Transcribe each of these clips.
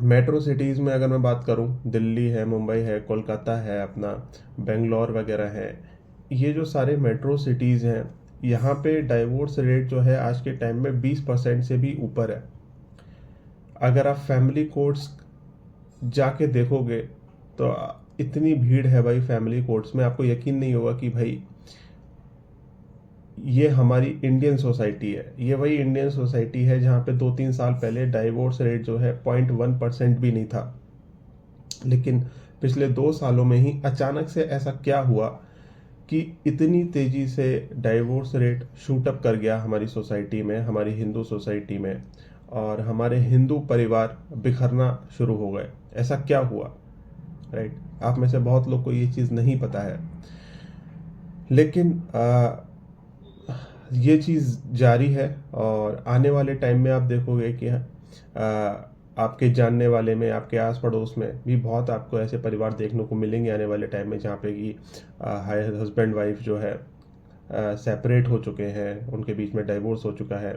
Metro cities में अगर मैं बात करूं, दिल्ली है, मुंबई है, कोलकाता है, अपना बेंगलोर वगैरह है, ये जो सारे मेट्रो सिटीज़ हैं, यहाँ पे डाइवोर्स रेट जो है आज के टाइम में 20% से भी ऊपर है। अगर आप फैमिली कोर्ट्स जाके देखोगे तो इतनी भीड़ है भाई फैमिली कोर्ट्स में, आपको यकीन नहीं होगा कि भाई ये हमारी इंडियन सोसाइटी है। ये वही इंडियन सोसाइटी है जहाँ पे 2-3 साल पहले डाइवोर्स रेट जो है 0.1% भी नहीं था। लेकिन पिछले 2 सालों में ही अचानक से ऐसा क्या हुआ कि इतनी तेजी से डाइवोर्स रेट शूट अप कर गया हमारी सोसाइटी में, हमारी हिंदू सोसाइटी में, और हमारे हिंदू परिवार बिखरना शुरू हो गए। ऐसा क्या हुआ? राइट, आप में से बहुत लोग को ये चीज़ नहीं पता है। लेकिन ये चीज़ जारी है, और आने वाले टाइम में आप देखोगे कि आपके जानने वाले में, आपके आस पड़ोस में भी बहुत आपको ऐसे परिवार देखने को मिलेंगे आने वाले टाइम में, जहाँ पे कि हस्बैंड वाइफ जो है सेपरेट हो चुके हैं, उनके बीच में डाइवोर्स हो चुका है।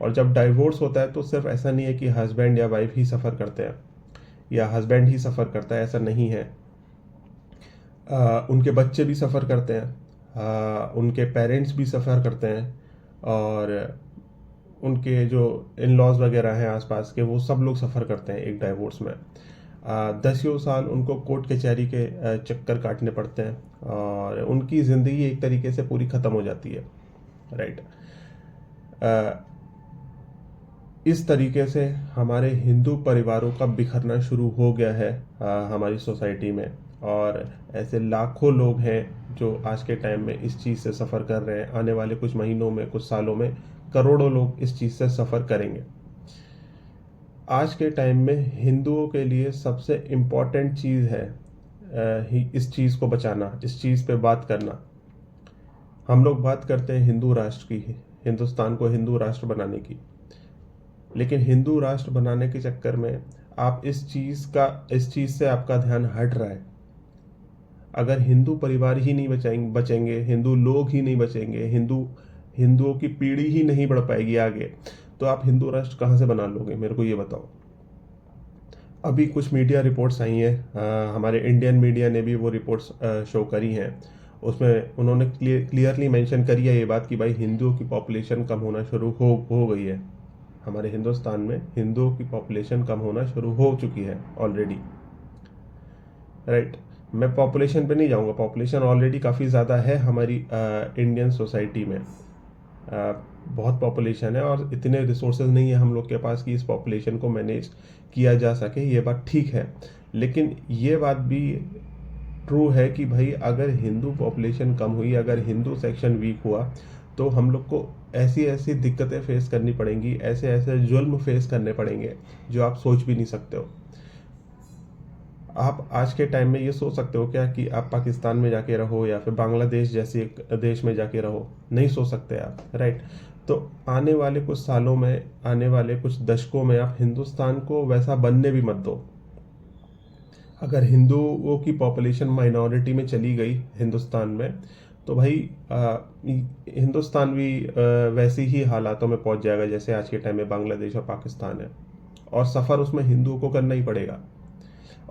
और जब डाइवोर्स होता है तो सिर्फ ऐसा नहीं है कि हस्बैंड या वाइफ ही सफ़र करते हैं या हस्बैंड ही सफ़र करता है, ऐसा नहीं है। उनके बच्चे भी सफ़र करते हैं, उनके पेरेंट्स भी सफ़र करते हैं, और उनके जो इन लॉज वगैरह हैं आसपास के, वो सब लोग सफ़र करते हैं एक डाइवोर्स में। 10 साल उनको कोर्ट कचहरी के चक्कर काटने पड़ते हैं, और उनकी ज़िंदगी एक तरीके से पूरी ख़त्म हो जाती है। राइट। इस तरीके से हमारे हिंदू परिवारों का बिखरना शुरू हो गया है हमारी सोसाइटी में। और ऐसे लाखों लोग हैं जो आज के टाइम में इस चीज़ से सफ़र कर रहे हैं। आने वाले कुछ महीनों में, कुछ सालों में करोड़ों लोग इस चीज़ से सफ़र करेंगे। आज के टाइम में हिंदुओं के लिए सबसे इम्पॉर्टेंट चीज़ है इस चीज़ को बचाना, इस चीज़ पे बात करना। हम लोग बात करते हैं हिंदू राष्ट्र की, हिंदुस्तान को हिंदू राष्ट्र बनाने की, लेकिन हिंदू राष्ट्र बनाने के चक्कर में आप इस चीज़ से आपका ध्यान हट रहा है। अगर हिंदू परिवार ही नहीं बचेंगे, हिंदू लोग ही नहीं बचेंगे, हिंदुओं की पीढ़ी ही नहीं बढ़ पाएगी आगे, तो आप हिंदू राष्ट्र कहाँ से बना लोगे? मेरे को ये बताओ। अभी कुछ मीडिया रिपोर्ट्स आई हैं, हमारे इंडियन मीडिया ने भी वो रिपोर्ट्स शो करी हैं। उसमें उन्होंने क्लियरली मेंशन करी है ये बात कि भाई हिंदुओं की पॉपुलेशन कम होना शुरू हो गई है। हमारे हिंदुस्तान में हिंदुओं की पॉपुलेशन कम होना शुरू हो चुकी है ऑलरेडी। राइट। मैं पॉपुलेशन पे नहीं जाऊंगा, पॉपुलेशन ऑलरेडी काफ़ी ज़्यादा है हमारी इंडियन सोसाइटी में। बहुत पॉपुलेशन है और इतने रिसोर्सेज नहीं है हम लोग के पास कि इस पॉपुलेशन को मैनेज किया जा सके, ये बात ठीक है। लेकिन ये बात भी ट्रू है कि भाई अगर हिंदू पॉपुलेशन कम हुई, अगर हिंदू सेक्शन वीक हुआ, तो हम लोग को ऐसी ऐसी दिक्कतें फेस करनी पड़ेंगी, ऐसे ऐसे जुल्म फेस करने पड़ेंगे जो आप सोच भी नहीं सकते हो। आप आज के टाइम में ये सोच सकते हो क्या कि आप पाकिस्तान में जाके रहो या फिर बांग्लादेश जैसे एक देश में जाके रहो? नहीं सोच सकते आप। राइट। तो आने वाले कुछ सालों में, आने वाले कुछ दशकों में आप हिंदुस्तान को वैसा बनने भी मत दो। अगर हिंदुओं की पॉपुलेशन माइनॉरिटी में चली गई हिंदुस्तान में, तो भाई हिंदुस्तान भी वैसे ही हालातों में पहुंच जाएगा जैसे आज के टाइम में बांग्लादेश और पाकिस्तान है, और सफ़र उसमें हिंदुओं को करना ही पड़ेगा।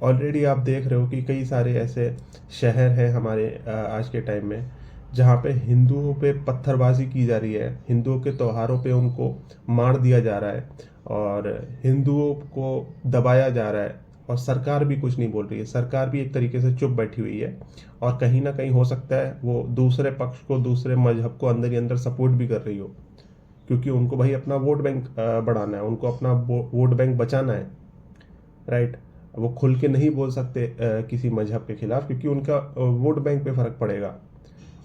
ऑलरेडी आप देख रहे हो कि कई सारे ऐसे शहर हैं हमारे आज के टाइम में जहाँ पे हिंदुओं पे पत्थरबाजी की जा रही है, हिंदुओं के त्योहारों पे उनको मार दिया जा रहा है, और हिंदुओं को दबाया जा रहा है, और सरकार भी कुछ नहीं बोल रही है। सरकार भी एक तरीके से चुप बैठी हुई है, और कहीं ना कहीं हो सकता है वो दूसरे पक्ष को, दूसरे मजहब को अंदर ही अंदर सपोर्ट भी कर रही हो, क्योंकि उनको भाई अपना वोट बैंक बढ़ाना है, उनको अपना वोट बैंक बचाना है। राइट। वो खुल के नहीं बोल सकते किसी मजहब के खिलाफ, क्योंकि उनका वोट बैंक पे फर्क पड़ेगा।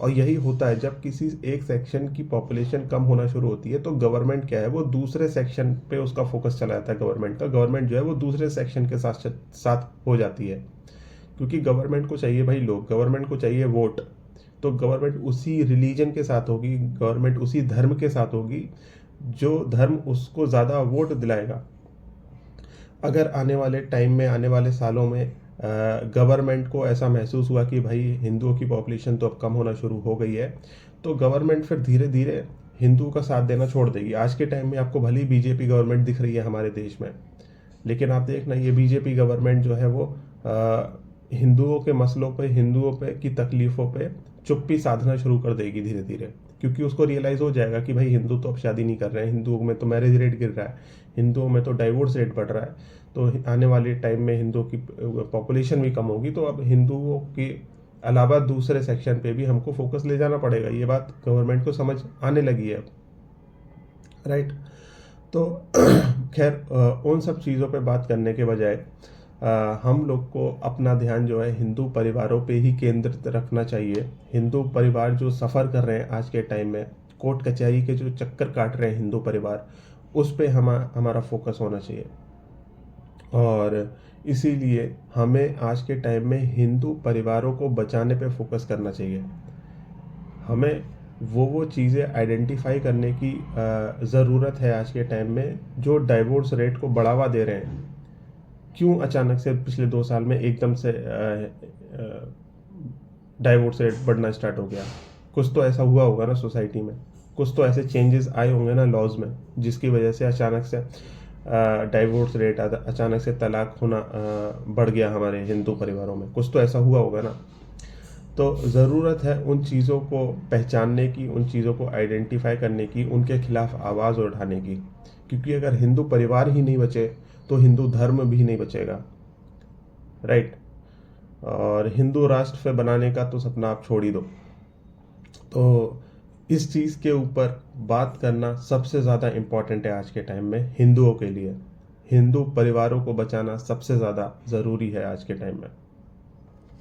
और यही होता है जब किसी एक सेक्शन की पॉपुलेशन कम होना शुरू होती है, तो गवर्नमेंट क्या है, वो दूसरे सेक्शन पे उसका फोकस चला जाता है। गवर्नमेंट जो है वो दूसरे सेक्शन के साथ साथ हो जाती है, क्योंकि गवर्नमेंट को चाहिए भाई लोग, गवर्नमेंट को चाहिए वोट। तो गवर्नमेंट उसी रिलीजन के साथ होगी, गवर्नमेंट उसी धर्म के साथ होगी जो धर्म उसको ज़्यादा वोट दिलाएगा। अगर आने वाले टाइम में, आने वाले सालों में गवर्नमेंट को ऐसा महसूस हुआ कि भाई हिंदुओं की पॉपुलेशन तो अब कम होना शुरू हो गई है, तो गवर्नमेंट फिर धीरे धीरे हिंदुओं का साथ देना छोड़ देगी। आज के टाइम में आपको भली बीजेपी गवर्नमेंट दिख रही है हमारे देश में, लेकिन आप देखना ये बीजेपी गवर्नमेंट जो है वो हिंदुओं के मसलों पे, हिंदुओं पे की तकलीफ़ों पे चुप्पी साधना शुरू कर देगी धीरे धीरे, क्योंकि उसको रियलाइज़ हो जाएगा कि भाई हिंदू तो अब शादी नहीं कर रहे हैं, हिंदुओं में तो मैरिज रेट गिर रहा है, हिंदुओं में तो डाइवोर्स रेट बढ़ रहा है, तो आने वाले टाइम में हिंदुओं की पॉपुलेशन भी कम होगी, तो अब हिंदुओं के अलावा दूसरे सेक्शन पे भी हमको फोकस ले जाना पड़ेगा। ये बात गवर्नमेंट को समझ आने लगी है अब, राइट। तो खैर उन सब चीज़ों पे बात करने के बजाय हम लोग को अपना ध्यान जो है हिंदू परिवारों पे ही केंद्रित रखना चाहिए। हिंदू परिवार जो सफ़र कर रहे हैं आज के टाइम में, कोर्ट कचहरी के जो चक्कर काट रहे हैं हिंदू परिवार, उस पे हमारा फोकस होना चाहिए। और इसीलिए हमें आज के टाइम में हिंदू परिवारों को बचाने पे फोकस करना चाहिए। हमें वो चीज़ें आइडेंटिफाई करने की ज़रूरत है आज के टाइम में जो डाइवोर्स रेट को बढ़ावा दे रहे हैं। क्यों अचानक से पिछले 2 साल में एकदम से डाइवोर्स रेट बढ़ना स्टार्ट हो गया? कुछ तो ऐसा हुआ होगा ना सोसाइटी में, कुछ तो ऐसे चेंजेस आए होंगे ना लॉज में, जिसकी वजह से अचानक से डाइवोर्स रेट, अचानक से तलाक होना बढ़ गया हमारे हिंदू परिवारों में। कुछ तो ऐसा हुआ होगा ना। तो ज़रूरत है उन चीज़ों को पहचानने की, उन चीज़ों को आइडेंटिफाई करने की, उनके खिलाफ आवाज़ उठाने की, क्योंकि अगर हिंदू परिवार ही नहीं बचे तो हिंदू धर्म भी नहीं बचेगा, राइट। और हिंदू राष्ट्र बनाने का तो सपना आप छोड़ ही दो। तो इस चीज़ के ऊपर बात करना सबसे ज़्यादा इम्पॉर्टेंट है आज के टाइम में हिंदुओं के लिए। हिंदू परिवारों को बचाना सबसे ज़्यादा ज़रूरी है आज के टाइम में।